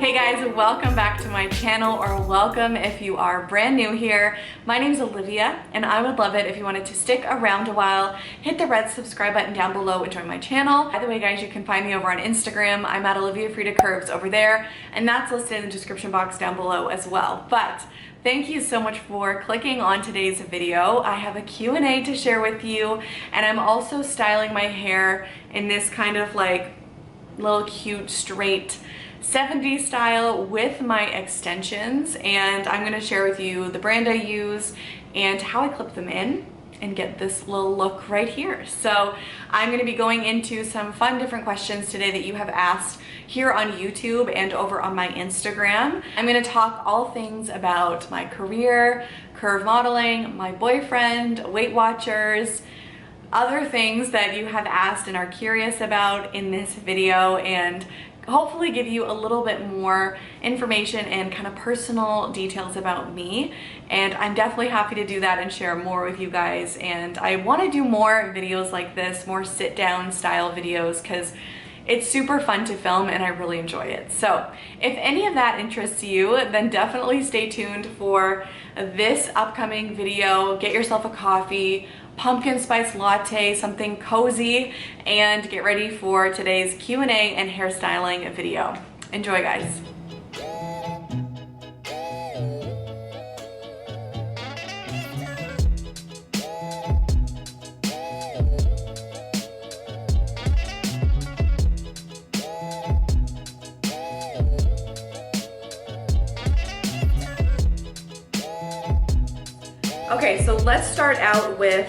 Hey guys, welcome back to my channel, or welcome if you are brand new here. My name is Olivia and I would love it if you wanted to stick around a while, hit the red subscribe button down below and join my channel. By the way guys, you can find me over on Instagram. I'm at OliviaFredaCurves over there, and that's listed in the description box down below as well. But thank you so much for clicking on today's video. I have a Q&A to share with you, and I'm also styling my hair in this kind of like little cute straight 70s style with my extensions, and I'm going to share with you the brand I use and how I clip them in and get this little look right here. So I'm going to be going into some fun different questions today that you have asked here on YouTube and over on my Instagram. I'm going to talk all things about my career, curve modeling, my boyfriend, Weight Watchers, other things that you have asked and are curious about in this video, and hopefully give you a little bit more information and kind of personal details about me. And I'm definitely happy to do that and share more with you guys. And I want to do more videos like this, more sit down style videos, because it's super fun to film and I really enjoy it. So if any of that interests you, then definitely stay tuned for this upcoming video. Get yourself a coffee, pumpkin spice latte, something cozy, and get ready for today's Q&A and hairstyling video. Enjoy guys. Okay, so let's start out with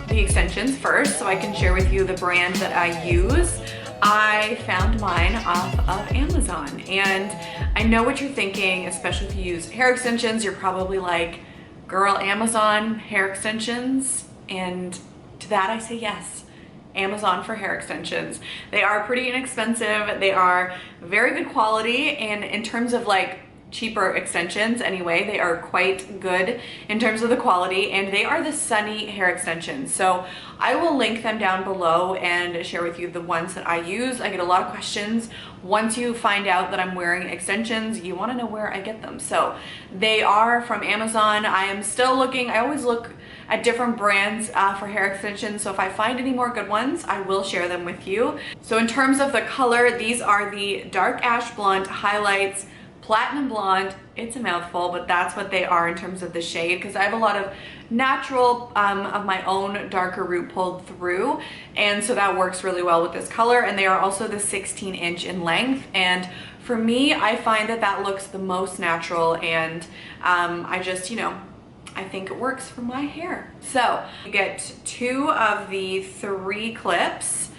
the extensions first, so I can share with you the brand that I use. I found mine off of Amazon, and I know what you're thinking, especially if you use hair extensions. You're probably like, girl, Amazon hair extensions? And to that I say yes. Amazon for hair extensions. They are pretty inexpensive. They are very good quality, and in terms of like cheaper extensions anyway, they are quite good in terms of the quality, and they are the Sunny hair extensions. So I will link them down below and share with you the ones that I use. I get a lot of questions once you find out that I'm wearing extensions. You want to know where I get them. So they are from Amazon. I am still looking. I always look at different brands for hair extensions, so if I find any more good ones, I will share them with you. So in terms of the color, these are the dark ash blonde highlights, platinum blonde. It's a mouthful, but that's what they are in terms of the shade, because I have a lot of natural of my own darker root pulled through, and so that works really well with this color. And they are also the 16-inch in length, and for me, I find that that looks the most natural, and I just, you know, I think it works for my hair. So you get 2 of the 3 clips,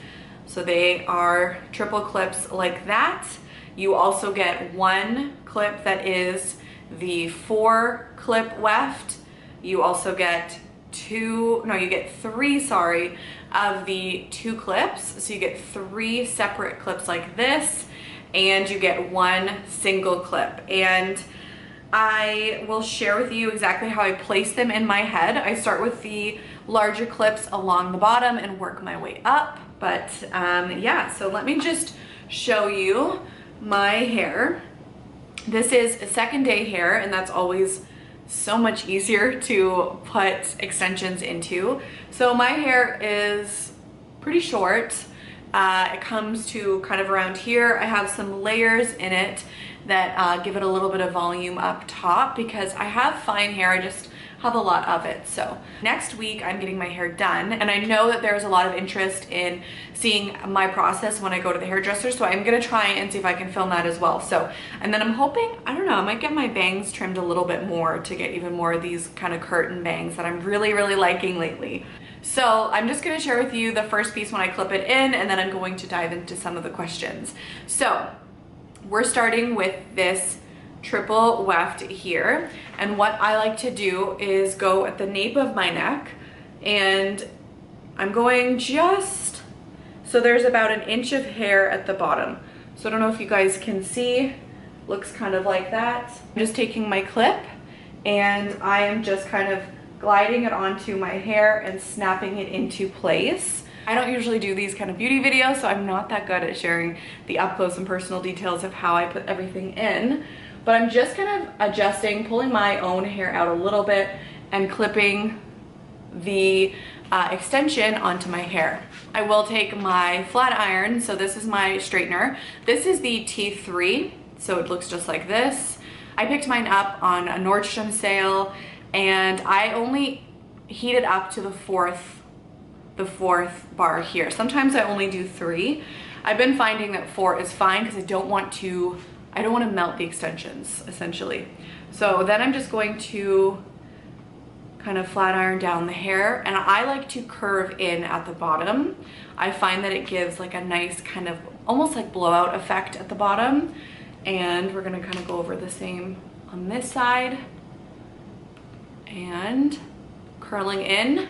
so they are triple clips like that. You also get 1 clip that is the 4 clip weft. You also get 3, sorry, of the 2 clips. So you get 3 separate clips like this, and you get 1 single clip. And I will share with you exactly how I place them in my head. I start with the larger clips along the bottom and work my way up. But yeah, so let me just show you my hair. This is a second day hair, and that's always so much easier to put extensions into. So my hair is pretty short. It comes to kind of around here. I have some layers in it that give it a little bit of volume up top, because I have fine hair. I just have a lot of it. So next week I'm getting my hair done, and I know that there's a lot of interest in seeing my process when I go to the hairdresser, so I'm gonna try and see if I can film that as well. So, and then I'm hoping, I don't know, I might get my bangs trimmed a little bit more to get even more of these kind of curtain bangs that I'm really liking lately. So I'm just gonna share with you the first piece when I clip it in, and then I'm going to dive into some of the questions. So we're starting with this triple weft here, and what I like to do is go at the nape of my neck, and I'm going just, so there's about 1 inch of hair at the bottom. So I don't know if you guys can see, looks kind of like that. I'm just taking my clip and I am just kind of gliding it onto my hair and snapping it into place. I don't usually do these kind of beauty videos, so I'm not that good at sharing the up close and personal details of how I put everything in. But I'm just kind of adjusting, pulling my own hair out a little bit and clipping the extension onto my hair. I will take my flat iron, so this is my straightener. This is the T3, so it looks just like this. I picked mine up on a Nordstrom sale, and I only heat it up to the fourth bar here. Sometimes I only do 3. I've been finding that 4 is fine because I don't want to melt the extensions, essentially. So then I'm just going to kind of flat iron down the hair, and I like to curve in at the bottom. I find that it gives like a nice kind of almost like blowout effect at the bottom. And we're gonna kind of go over the same on this side and curling in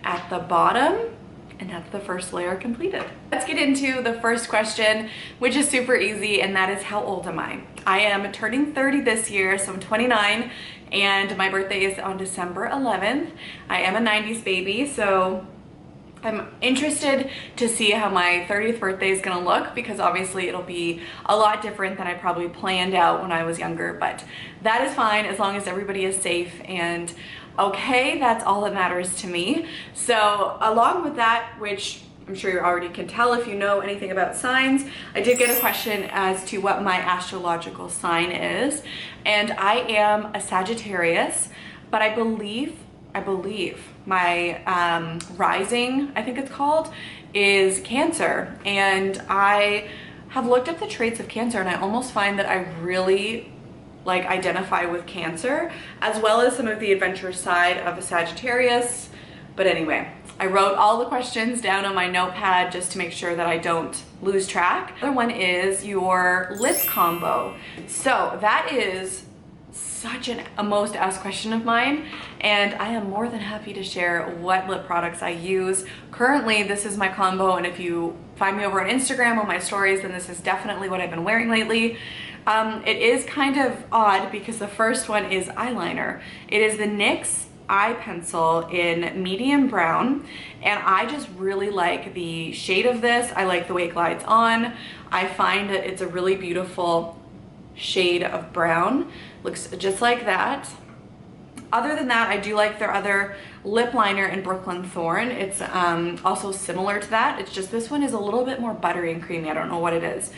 at the bottom, and that's the first layer completed. Let's get into the first question, which is super easy, and that is, how old am I? I am turning 30 this year, so I'm 29, and my birthday is on December 11th. I am a 90s baby, so I'm interested to see how my 30th birthday is gonna look, because obviously it'll be a lot different than I probably planned out when I was younger, but that is fine as long as everybody is safe and okay. That's all that matters to me. So along with that, which I'm sure you already can tell if you know anything about signs, I did get a question as to what my astrological sign is, and I am a Sagittarius, but I believe my rising, I think it's called, is Cancer. And I have looked up the traits of Cancer, and I almost find that I really like identify with Cancer, as well as some of the adventurous side of a Sagittarius. But anyway, I wrote all the questions down on my notepad just to make sure that I don't lose track. The other one is your lip combo. So that is such a most asked question of mine, and I am more than happy to share what lip products I use. Currently, this is my combo, and if you find me over on Instagram on my stories, then this is definitely what I've been wearing lately. It is kind of odd because the first one is eyeliner. It is the NYX eye pencil in medium brown, and I just really like the shade of this. I like the way it glides on. I find that it's a really beautiful shade of brown. Looks just like that. Other than that, I do like their other lip liner in Brooklyn Thorn. It's also similar to that. It's just this one is a little bit more buttery and creamy. I don't know what it is.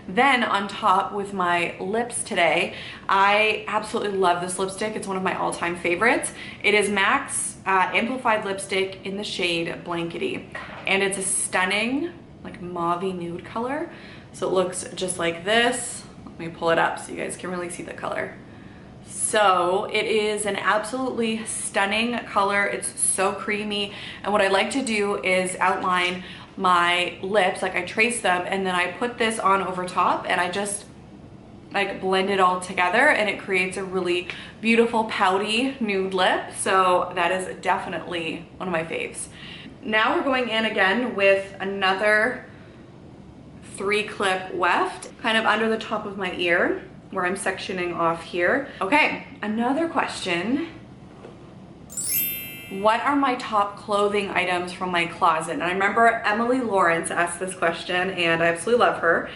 Then on top with my lips today, I absolutely love this lipstick. It's one of my all-time favorites. It is MAC's Amplified Lipstick in the shade Blankety. And it's a stunning, like mauvey nude color. So it looks just like this. Let me pull it up so you guys can really see the color. So it is an absolutely stunning color. It's so creamy. And what I like to do is outline my lips, like I trace them, and then I put this on over top, and I just like blend it all together, and it creates a really beautiful pouty nude lip. So that is definitely one of my faves. Now we're going in again with another 3-clip weft, kind of under the top of my ear where I'm sectioning off here. Okay, another question. What are my top clothing items from my closet? And I remember Emily Lawrence asked this question, and I absolutely love her.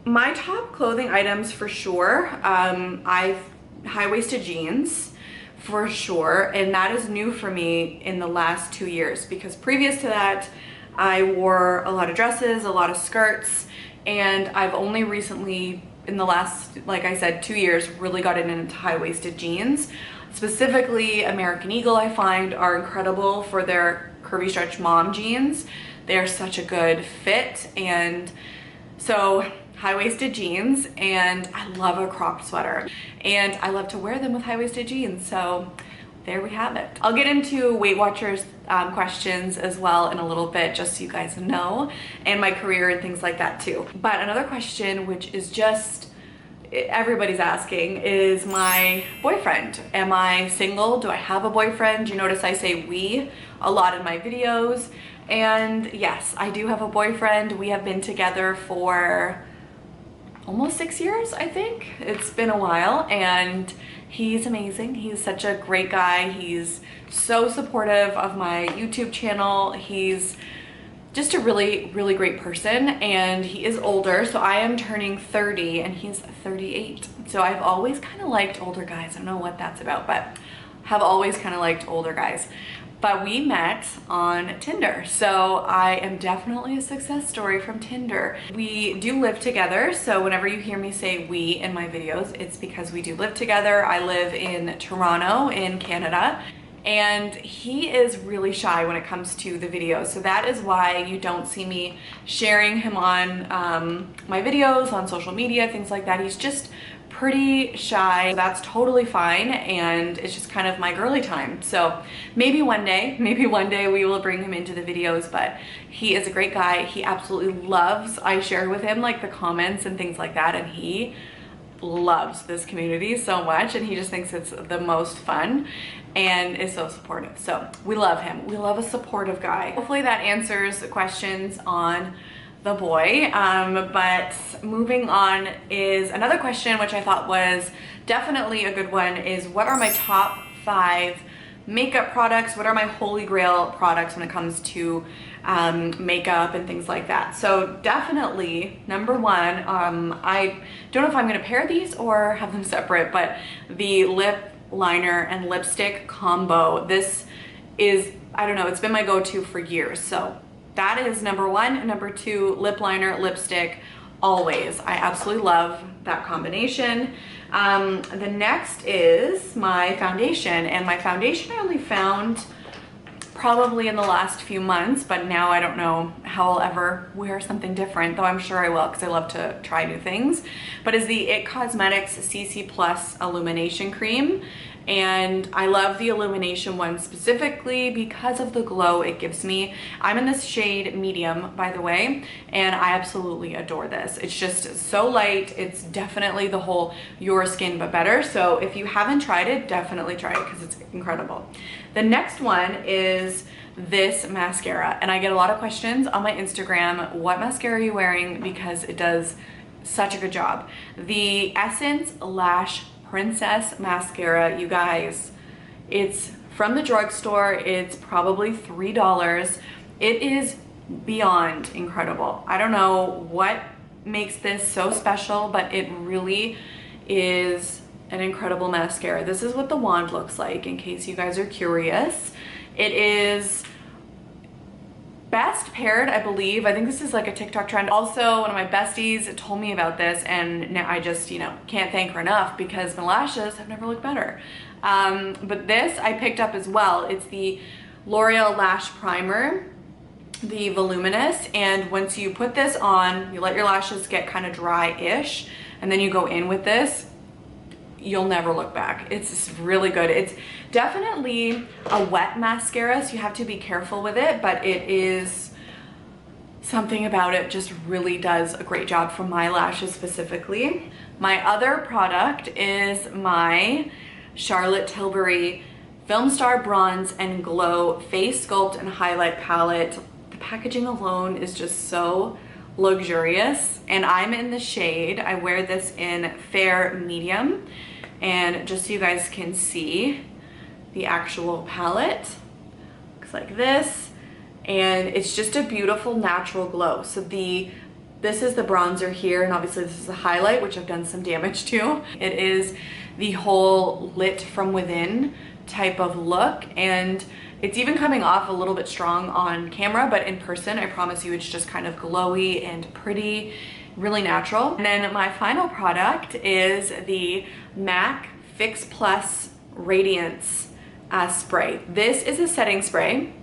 My top clothing items for sure, I've high-waisted jeans for sure, and that is new for me in the last 2 years, because previous to that I wore a lot of dresses, a lot of skirts, and I've only recently in the last, like I said, 2 years really gotten into high-waisted jeans. Specifically, American Eagle, I find, are incredible for their curvy stretch mom jeans. They're such a good fit, and so high-waisted jeans, and I love a cropped sweater, and I love to wear them with high-waisted jeans, so there we have it. I'll get into Weight Watchers questions as well in a little bit, just so you guys know, and my career and things like that too. But another question, which is just everybody's asking, is my boyfriend. Am I single? Do I have a boyfriend? You notice I say we a lot in my videos, and yes, I do have a boyfriend. We have been together for almost 6 years, I think. It's been a while, and he's amazing. He's such a great guy. He's so supportive of my YouTube channel. He's just a really, really great person, and he is older. So I am turning 30 and he's 38. So I've always kind of liked older guys. I don't know what that's about, but have always kind of liked older guys. But we met on Tinder. So I am definitely a success story from Tinder. We do live together. So whenever you hear me say we in my videos, it's because we do live together. I live in Toronto in Canada. And he is really shy when it comes to the videos. So that is why you don't see me sharing him on my videos, on social media, things like that. He's just pretty shy. That's totally fine, and it's just kind of my girly time. So maybe one day we will bring him into the videos, but he is a great guy. He absolutely loves, I share with him like the comments and things like that, and he loves this community so much, and he just thinks it's the most fun and is so supportive. So we love him. We love a supportive guy. Hopefully that answers the questions on the boy. But moving on is another question, which I thought was definitely a good one, is what are my top 5 makeup products? What are my holy grail products when it comes to makeup and things like that? So definitely number 1, I don't know if I'm gonna pair these or have them separate, but the lip liner and lipstick combo. This is, I don't know, it's been my go-to for years. So that is number 1. Number 2, lip liner, lipstick, always. I absolutely love that combination. The next is my foundation, and my foundation I only found probably in the last few months, but now I don't know how I'll ever wear something different, though I'm sure I will because I love to try new things. But is the IT Cosmetics CC Plus Illumination Cream. And I love the illumination one specifically because of the glow it gives me. I'm in this shade medium, by the way, and I absolutely adore this. It's just so light. It's definitely the whole your skin but better. So if you haven't tried it, definitely try it because it's incredible. The next one is this mascara, and I get a lot of questions on my Instagram, what mascara are you wearing, because it does such a good job. The Essence Lash Princess mascara, you guys, it's from the drugstore. It's probably $3. It is beyond incredible. I don't know what makes this so special, but it really is an incredible mascara. This is what the wand looks like, in case you guys are curious. It is best paired, I believe. I think this is like a TikTok trend. Also, one of my besties told me about this, and now I just, you know, can't thank her enough because my lashes have never looked better. But this I picked up as well. It's the L'Oreal Lash Primer, the Voluminous, and once you put this on, you let your lashes get kind of dry-ish, and then you go in with this, you'll never look back. It's really good. It's definitely a wet mascara, so you have to be careful with it, but it is something about it just really does a great job for my lashes specifically. My other product is my Charlotte Tilbury Film Star Bronze and Glow Face Sculpt and Highlight Palette. The packaging alone is just so luxurious, and I'm in the shade, I wear this in fair medium, and just so you guys can see the actual palette, looks like this, and it's just a beautiful natural glow. So this is the bronzer here, and obviously this is the highlight, which I've done some damage to. It is the whole lit from within type of look, and it's even coming off a little bit strong on camera, but in person, I promise you, it's just kind of glowy and pretty, really natural. And then my final product is the MAC Fix Plus Radiance spray. This is a setting spray,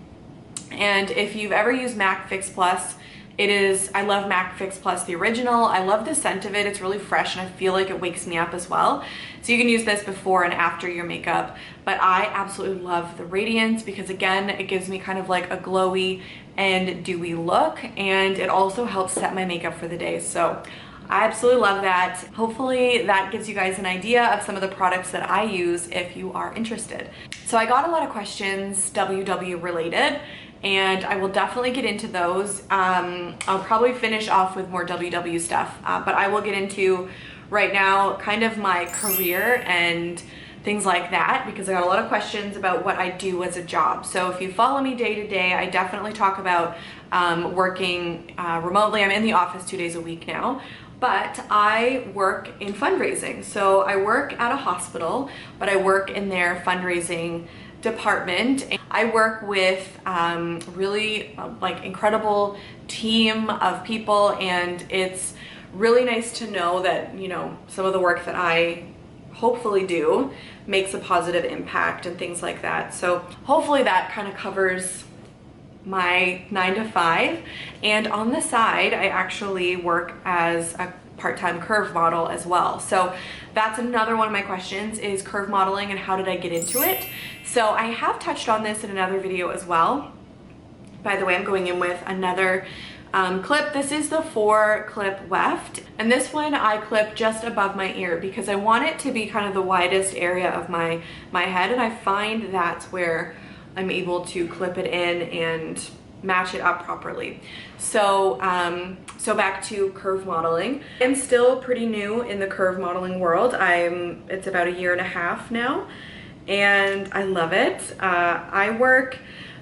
and if you've ever used MAC Fix Plus, it is, I love MAC Fix Plus, the original. I love the scent of it. It's really fresh, and I feel like it wakes me up as well. So you can use this before and after your makeup, but I absolutely love the radiance because, again, it gives me kind of like a glowy and dewy look, and it also helps set my makeup for the day. So I absolutely love that. Hopefully that gives you guys an idea of some of the products that I use if you are interested. So I got a lot of questions WW related, and I will definitely get into those. I'll probably finish off with more WW stuff, but I will get into right now kind of my career and things like that, because I got a lot of questions about what I do as a job. So if you follow me day to day, I definitely talk about working remotely. I'm in the office 2 days a week now, but I work in fundraising. So I work at a hospital, but I work in their fundraising department. I work with really like incredible team of people, and it's really nice to know that, you know, some of the work that I hopefully do makes a positive impact and things like that. So hopefully that kind of covers my 9 to 5. And on the side, I actually work as a part-time curve model as well. So that's another one of my questions, is curve modeling and how did I get into it? So I have touched on this in another video as well. By the way, I'm going in with another clip. This is the 4-clip weft, and this one I clip just above my ear because I want it to be kind of the widest area of my head, and I find that's where I'm able to clip it in and match it up properly. So so back to curve modeling. I'm still pretty new in the curve modeling world. It's about 1.5 years now, and I love it.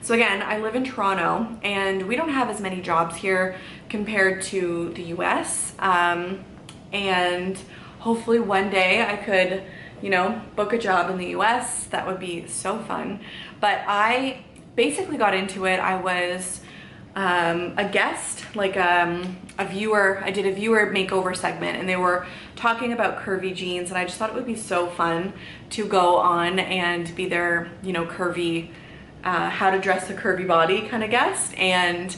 So again, I live in Toronto, and we don't have as many jobs here compared to the US. And hopefully one day I could, you know, book a job in the US. That would be so fun. But I basically got into it. I was a guest, like a viewer. I did a viewer makeover segment, and they were talking about curvy jeans, and I just thought it would be so fun to go on and be their, you know, curvy, how to dress a curvy body kind of guest. And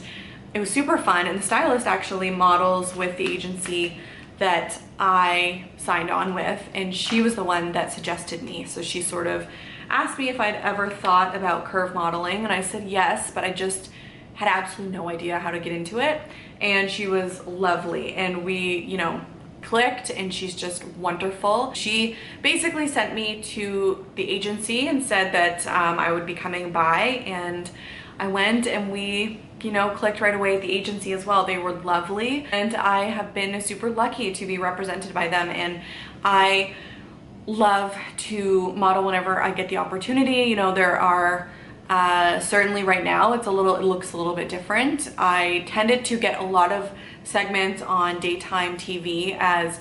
it was super fun, and the stylist actually models with the agency that I signed on with, and she was the one that suggested me. So she sort of asked me if I'd ever thought about curve modeling, and I said yes, but I just had absolutely no idea how to get into it. And she was lovely, and we, you know, clicked, and she's just wonderful. She basically sent me to the agency and said that I would be coming by, and I went, and we, you know, clicked right away at the agency as well. They were lovely, and I have been super lucky to be represented by them, and I love to model whenever I get the opportunity. You know, there are certainly right now it looks a little bit different. I tended to get a lot of segments on daytime TV as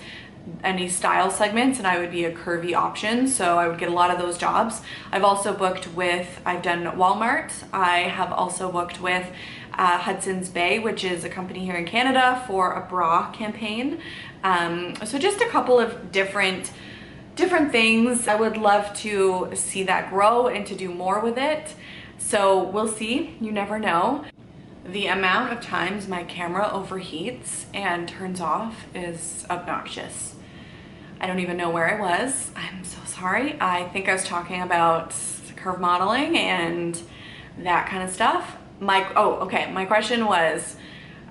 any style segments, and I would be a curvy option, so I would get a lot of those jobs. I've also booked with, I've done Walmart. I have also booked with Hudson's Bay, which is a company here in Canada, for a bra campaign. So just a couple of different things. I would love to see that grow and to do more with it. So we'll see, you never know. The amount of times my camera overheats and turns off is obnoxious. I don't even know where I was. I'm so sorry. I think I was talking about curve modeling and that kind of stuff. My question was,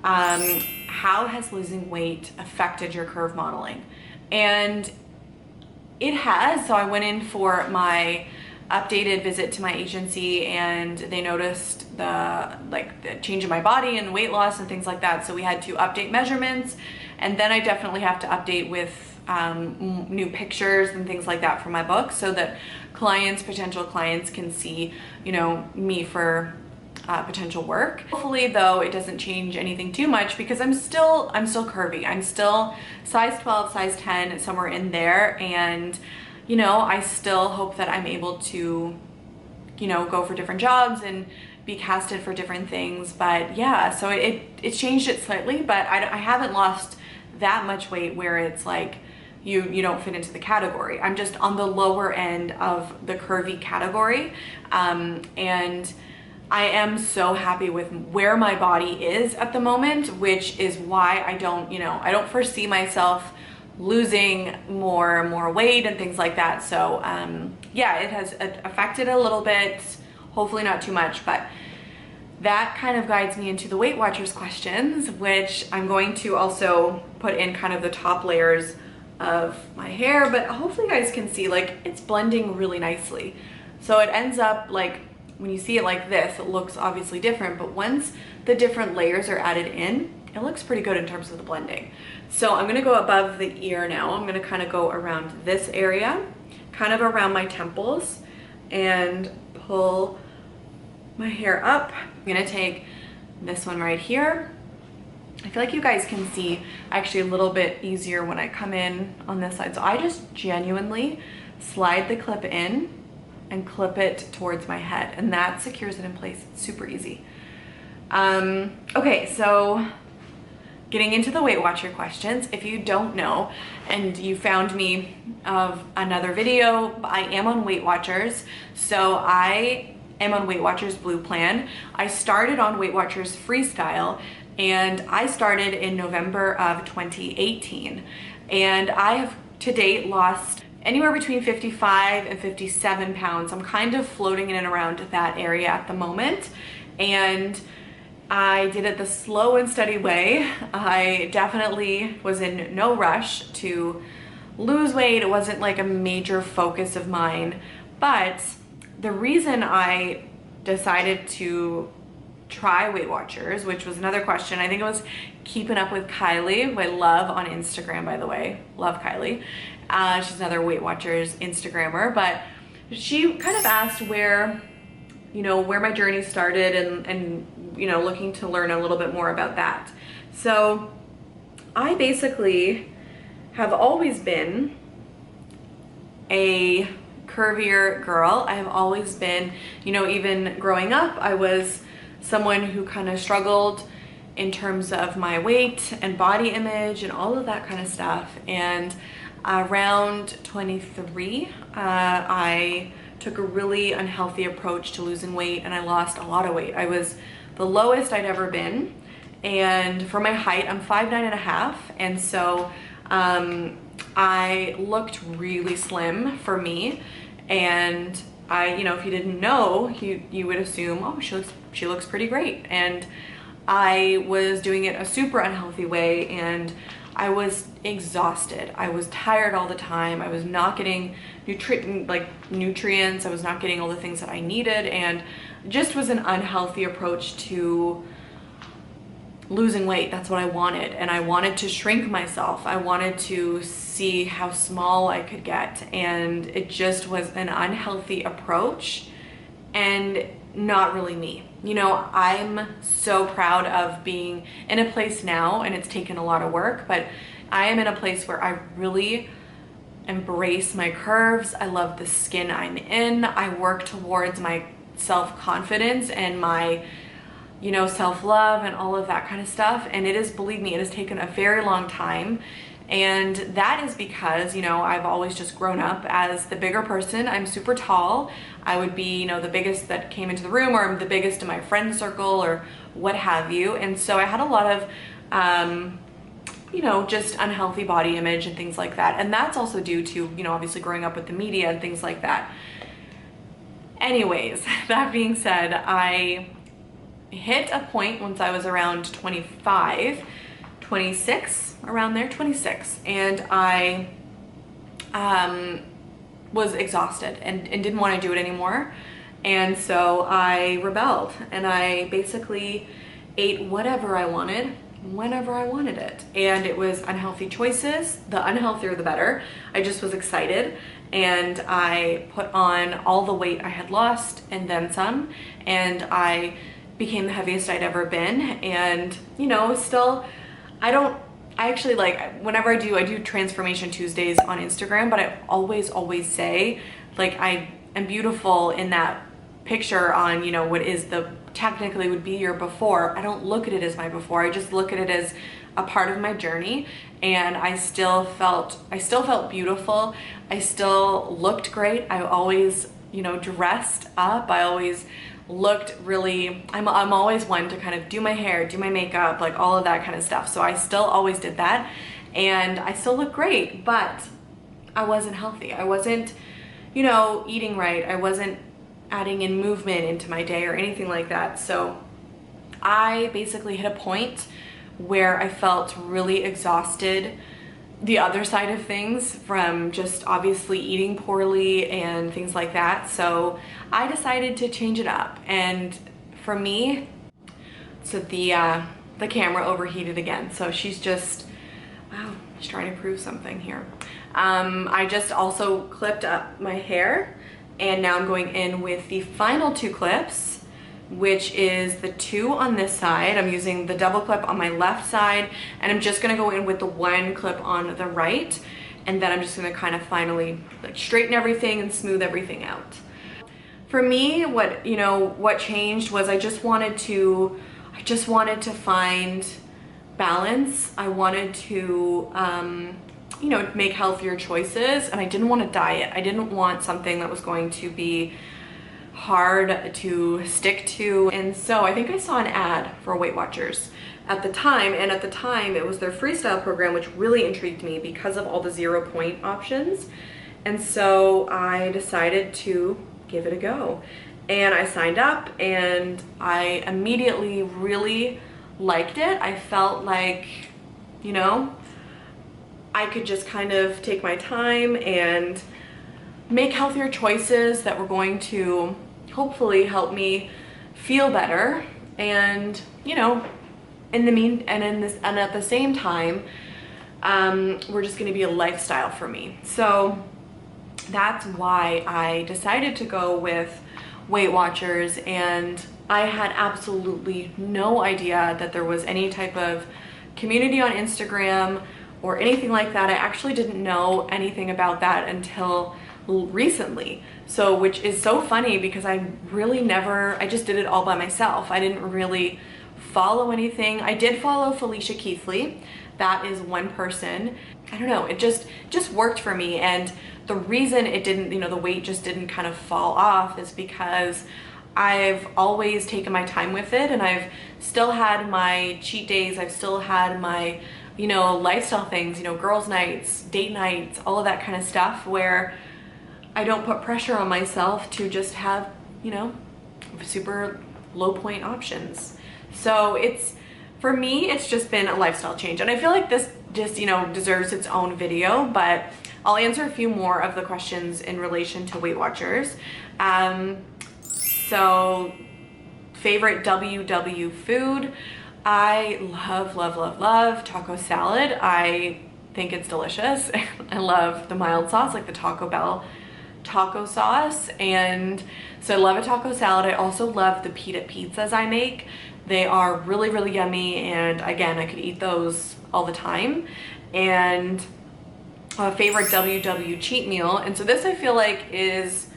how has losing weight affected your curve modeling? And it has. So I went in for my updated visit to my agency, and they noticed the change in my body and weight loss and things like that. So we had to update measurements, and then I definitely have to update with new pictures and things like that for my book, so that potential clients can see, you know, me for potential work. Hopefully though it doesn't change anything too much, because I'm still curvy. I'm still size 12, size 10, somewhere in there, and you know, I still hope that I'm able to, you know, go for different jobs and be casted for different things. But yeah, so it changed it slightly, but I haven't lost that much weight where it's like you don't fit into the category. I'm just on the lower end of the curvy category, and I am so happy with where my body is at the moment, which is why I don't foresee myself losing more weight and things like that. So yeah, it has affected a little bit, hopefully not too much, but that kind of guides me into the Weight Watchers questions, which I'm going to also put in kind of the top layers of my hair, but hopefully you guys can see, like, it's blending really nicely. So it ends up like, when you see it like this, it looks obviously different, but once the different layers are added in, it looks pretty good in terms of the blending. So I'm gonna go above the ear now. I'm gonna kind of go around this area, kind of around my temples, and pull my hair up. I'm gonna take this one right here. I feel like you guys can see actually a little bit easier when I come in on this side. So I just genuinely slide the clip in and clip it towards my head, and that secures it in place. It's super easy. Okay, so getting into the Weight Watcher questions. If you don't know and you found me of another video, I am on Weight Watchers. So I am on Weight Watchers Blue Plan. I started on Weight Watchers Freestyle, and I started in November of 2018. And I have to date lost anywhere between 55 and 57 pounds. I'm kind of floating in and around that area at the moment. And I did it the slow and steady way. I definitely was in no rush to lose weight. It wasn't like a major focus of mine. But the reason I decided to try Weight Watchers, which was another question, I think it was keeping up with Kylie, who I love on Instagram, by the way. Love Kylie. She's another Weight Watchers Instagrammer, but she kind of asked where my journey started and looking to learn a little bit more about that. So I basically have always been a curvier girl. I have always been, even growing up, I was someone who kind of struggled in terms of my weight and body image and all of that kind of stuff. And around 23, I took a really unhealthy approach to losing weight, and I lost a lot of weight. I was the lowest I'd ever been, and for my height, I'm 5'9.5", and so I looked really slim for me. And if you didn't know, you would assume, oh, she looks pretty great. And I was doing it a super unhealthy way, and I was exhausted. I was tired all the time. I was not getting nutrients. I was not getting all the things that I needed, and just was an unhealthy approach to losing weight. That's what I wanted. And I wanted to shrink myself. I wanted to see how small I could get. And it just was an unhealthy approach and not really me. I'm so proud of being in a place now, and it's taken a lot of work, but I am in a place where I really embrace my curves. I love the skin I'm in. I work towards my self-confidence and my self-love and all of that kind of stuff. And it is, believe me, it has taken a very long time. And that is because, I've always just grown up as the bigger person. I'm super tall. I would be, the biggest that came into the room, or I'm the biggest in my friend circle, or what have you. And so I had a lot of, just unhealthy body image and things like that. And that's also due to, obviously growing up with the media and things like that. Anyways, that being said, I hit a point once I was around 25, 26, around there, 26, and I was exhausted and didn't want to do it anymore. And so I rebelled, and I basically ate whatever I wanted, whenever I wanted it. And it was unhealthy choices. The unhealthier the better. I just was excited, and I put on all the weight I had lost and then some, and I became the heaviest I'd ever been. And still, I actually, whenever I do Transformation Tuesdays on Instagram, but I always say, I am beautiful in that picture on, what is technically would be your before. I don't look at it as my before. I just look at it as a part of my journey. And I still felt beautiful. I still looked great. I always, dressed up. I always looked really, I'm always one to kind of do my hair, do my makeup, all of that kind of stuff. So I still always did that, and I still look great, but I wasn't healthy. I wasn't, eating right. I wasn't adding in movement into my day or anything like that. So I basically hit a point where I felt really exhausted, the other side of things, from just obviously eating poorly and things like that. So I decided to change it up. And for me, so the camera overheated again. So she's just, wow, she's trying to prove something here. I just also clipped up my hair, and now I'm going in with the final 2 clips which is the 2 on this side. I'm using the double clip on my left side, and I'm just gonna go in with the 1 clip on the right, and then I'm just gonna kind of finally like straighten everything and smooth everything out. For me, what changed was I just wanted to find balance. I wanted to make healthier choices, and I didn't want to diet. I didn't want something that was going to be hard to stick to. And so I think I saw an ad for Weight Watchers at the time, and at the time it was their freestyle program, which really intrigued me because of all the 0 point options. And so I decided to give it a go, and I signed up, and I immediately really liked it. I felt like, I could just kind of take my time and make healthier choices that were going to hopefully help me feel better, and at the same time, we're just going to be a lifestyle for me. So that's why I decided to go with Weight Watchers, and I had absolutely no idea that there was any type of community on Instagram or anything like that. I actually didn't know anything about that until recently. So, which is so funny because I just did it all by myself. I didn't really follow anything. I did follow Felicia Keithley. That is one person. I don't know, it just worked for me. And the reason it didn't, the weight just didn't kind of fall off is because I've always taken my time with it, and I've still had my cheat days. I've still had my, lifestyle things, girls' nights, date nights, all of that kind of stuff, where I don't put pressure on myself to just have, super low point options. So for me, it's just been a lifestyle change. And I feel like this just, deserves its own video, but I'll answer a few more of the questions in relation to Weight Watchers. So favorite WW food. I love taco salad. I think it's delicious. I love the mild sauce, like the Taco Bell taco sauce. And so I love a taco salad. I also love the pita pizzas I make. They are really yummy, and again, I could eat those all the time. And a favorite WW cheat meal. And so this I feel like is,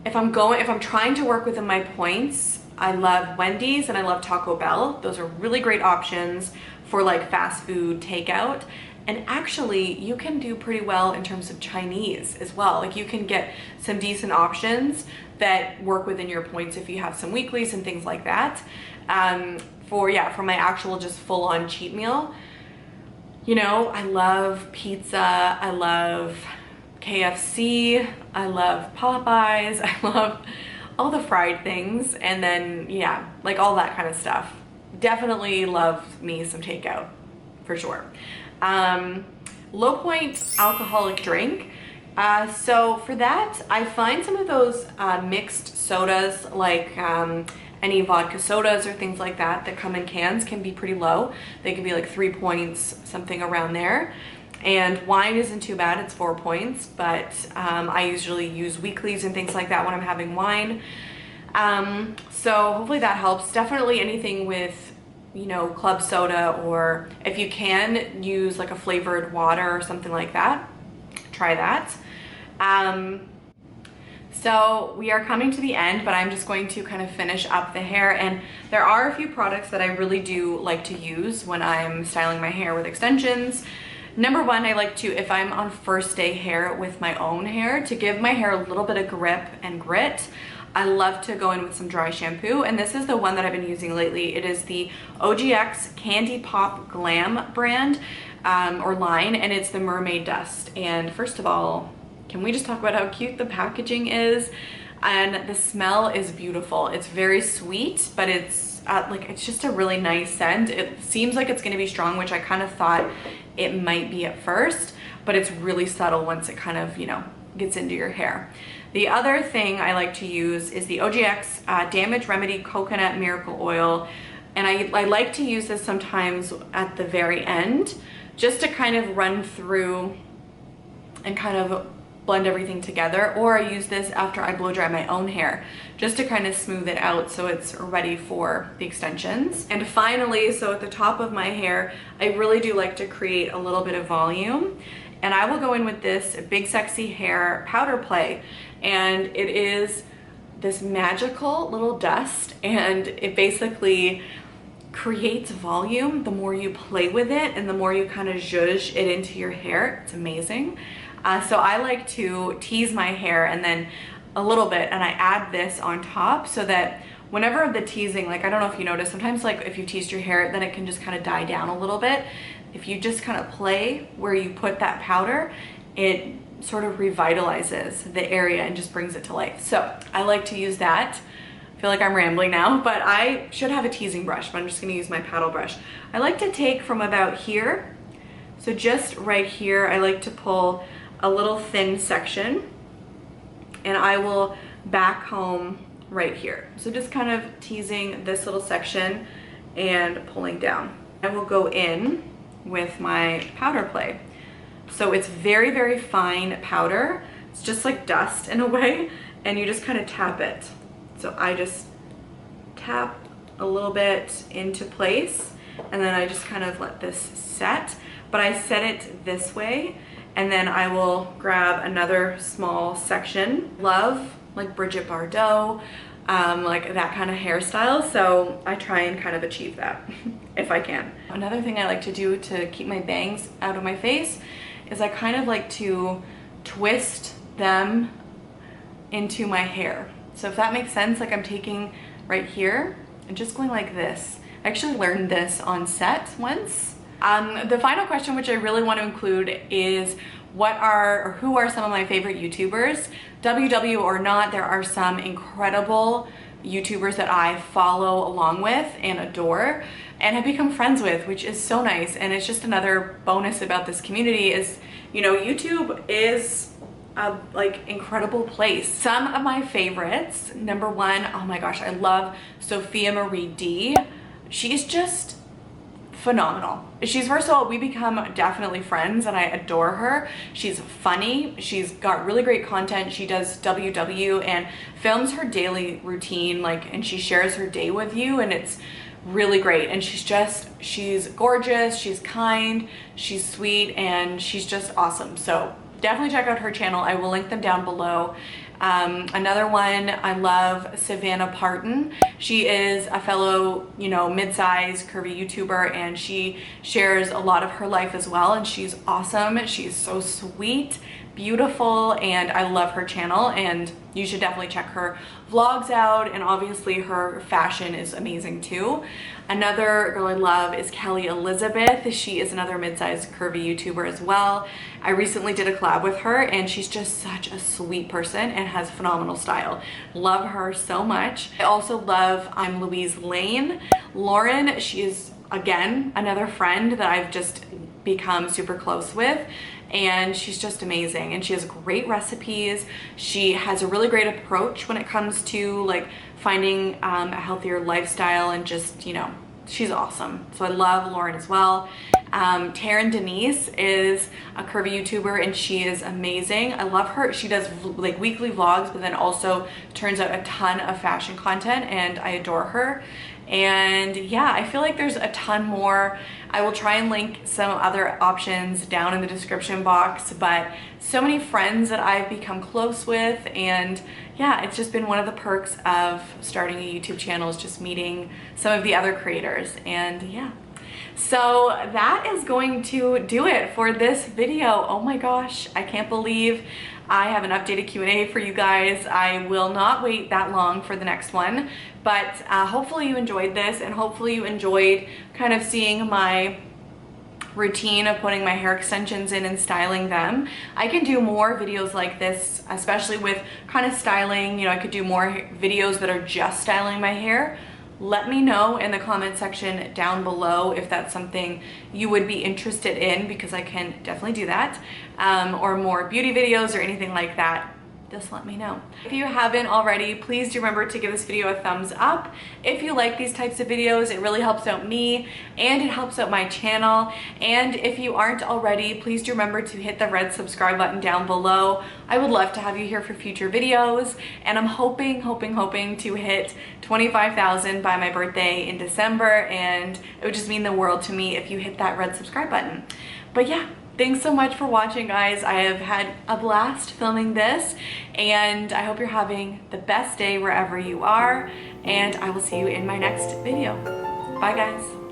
if I'm trying to work within my points, I love Wendy's and I love Taco Bell. Those are really great options for like fast food takeout. And actually, you can do pretty well in terms of Chinese as well. Like, you can get some decent options that work within your points if you have some weeklies and things like that. For my actual just full-on cheat meal, I love pizza, I love KFC, I love Popeyes, I love all the fried things, and then like all that kind of stuff. Definitely love me some takeout, for sure. Low point alcoholic drink. So for that, I find some of those mixed sodas, like any vodka sodas or things like that come in cans, can be pretty low. They can be like 3 points, something around there. And wine isn't too bad, it's 4 points, but I usually use weeklies and things like that when I'm having wine. So hopefully that helps. Definitely anything with, club soda, or if you can use like a flavored water or something like that, try that. So we are coming to the end, but I'm just going to kind of finish up the hair. And there are a few products that I really do like to use when I'm styling my hair with extensions. Number one, I like to, if I'm on first day hair with my own hair, to give my hair a little bit of grip and grit, I love to go in with some dry shampoo. And this is the one that I've been using lately. It is the OGX Candy Pop Glam brand or line, and it's the Mermaid Dust. And first of all, can we just talk about how cute the packaging is? And the smell is beautiful. It's very sweet, but it's it's just a really nice scent. It seems like it's gonna be strong, which I kind of thought it might be at first, but it's really subtle once it kind of, gets into your hair. The other thing I like to use is the OGX Damage Remedy Coconut Miracle Oil. And I like to use this sometimes at the very end, just to kind of run through and kind of blend everything together, or I use this after I blow dry my own hair just to kind of smooth it out so it's ready for the extensions. And finally, so at the top of my hair, I really do like to create a little bit of volume, and I will go in with this Big Sexy Hair powder play, and it is this magical little dust, and it basically creates volume the more you play with it and the more you kind of zhuzh it into your hair. It's amazing. So I like to tease my hair and then a little bit, and I add this on top so that whenever the teasing, like I don't know if you notice, sometimes like if you teased your hair, then it can just kind of die down a little bit. If you just kind of play where you put that powder, it sort of revitalizes the area and just brings it to life. So I like to use that. I feel like I'm rambling now, but I should have a teasing brush, but I'm just gonna use my paddle brush. I like to take from about here, so just right here, I like to pull a little thin section, and I will back home right here. So just kind of teasing this little section and pulling down. I will go in with my powder play. So it's very, very fine powder. It's just like dust in a way, and you just kind of tap it. So I just tap a little bit into place, and then I just kind of let this set, but I set it this way, and then I will grab another small section. Love like Bridget Bardot, like that kind of hairstyle, so I try and kind of achieve that if I can. Another thing I like to do to keep my bangs out of my face is I kind of like to twist them into my hair. So if that makes sense, like I'm taking right here and just going like this. I actually learned this on set once. The final question, which I really want to include, is who are some of my favorite YouTubers? WW or not, there are some incredible YouTubers that I follow along with and adore and have become friends with, which is so nice. And it's just another bonus about this community is, you know, YouTube is a like incredible place. Some of my favorites, number one, oh my gosh, I love Sophia Marie D. She's just phenomenal. She's, first of all, we become definitely friends and I adore her. She's funny, she's got really great content. She does WW and films her daily routine, like, and she shares her day with you, and it's really great. And she's gorgeous, she's kind, she's sweet, and she's just awesome. So definitely check out her channel. I will link them down below. Another one, I love Savannah Parton. She is a fellow, you know, mid-size curvy YouTuber, and she shares a lot of her life as well, and she's awesome. She's so sweet, beautiful, and I love her channel, and you should definitely check her vlogs out, and obviously her fashion is amazing too. Another girl I love is Kelly Elizabeth. She is another mid-sized curvy YouTuber as well. I recently did a collab with her, and she's just such a sweet person and has phenomenal style. Love her so much. I also love I'm Louise Lane. Lauren, she is again another friend that I've just become super close with, and she's just amazing, and she has great recipes. She has a really great approach when it comes to like finding a healthier lifestyle, and just, you know, she's awesome. So I love Lauren as well. Taryn Denise is a curvy YouTuber, and she is amazing. I love her. She does like weekly vlogs, but then also turns out a ton of fashion content, and I adore her. And yeah, I feel like there's a ton more. I will try and link some other options down in the description box, but so many friends that I've become close with, and yeah, it's just been one of the perks of starting a YouTube channel, is just meeting some of the other creators. And yeah, so that is going to do it for this video. Oh my gosh, I can't believe I have an updated Q&A for you guys. I will not wait that long for the next one, but hopefully you enjoyed this, and hopefully you enjoyed kind of seeing my routine of putting my hair extensions in and styling them. I can do more videos like this, especially with kind of styling. You know, I could do more videos that are just styling my hair. Let me know in the comment section down below if that's something you would be interested in, because I can definitely do that, or more beauty videos or anything like that. just let me know. If you haven't already, please do remember to give this video a thumbs up. If you like these types of videos, it really helps out me and it helps out my channel. And if you aren't already, please do remember to hit the red subscribe button down below. I would love to have you here for future videos, and I'm hoping to hit 25,000 by my birthday in December, and it would just mean the world to me if you hit that red subscribe button. But yeah, thanks so much for watching, guys. I have had a blast filming this, and I hope you're having the best day wherever you are, and I will see you in my next video. Bye, guys.